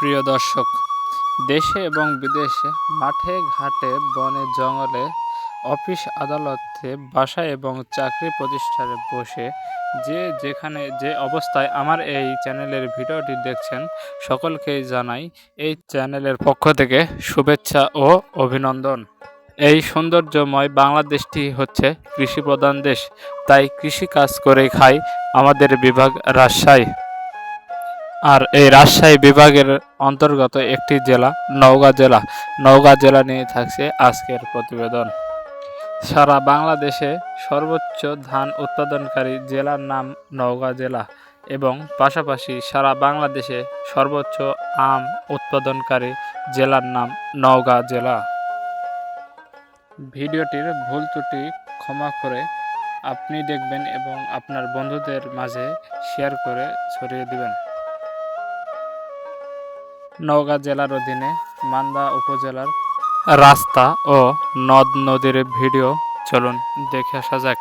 প্রিয় দর্শক, দেশে এবং বিদেশে, মাঠে ঘাটে, বনে জঙ্গলে, অফিস আদালতে, বাসায় এবং চাকরি প্রতিষ্ঠানে বসে যে যেখানে যে অবস্থায় আমার এই চ্যানেলের ভিডিওটি দেখছেন, সকলকেই জানাই এই চ্যানেলের পক্ষ থেকে শুভেচ্ছা ও অভিনন্দন। এই সৌন্দর্যময় বাংলাদেশটি হচ্ছে কৃষিপ্রধান দেশ, তাই কৃষি কাজ করেই খাই আমাদের বিভাগ রাজশাহী। আর এই রাজশাহী বিভাগের অন্তর্গত একটি জেলা নওগাঁ জেলা নিয়ে থাকছে আজকের প্রতিবেদন। সারা বাংলাদেশে সর্বোচ্চ ধান উৎপাদনকারী জেলার নাম নওগাঁ জেলা এবং পাশাপাশি সারা বাংলাদেশে সর্বোচ্চ আম উৎপাদনকারী জেলার নাম নওগাঁ জেলা। ভিডিওটির ভুল ত্রুটি ক্ষমা করে আপনি দেখবেন এবং আপনার বন্ধুদের মাঝে শেয়ার করে ছড়িয়ে দিবেন। নওগাঁ জেলার অধীনে মান্দা উপজেলার রাস্তা ও নদ নদীর ভিডিও চলুন দেখে আসা যাক।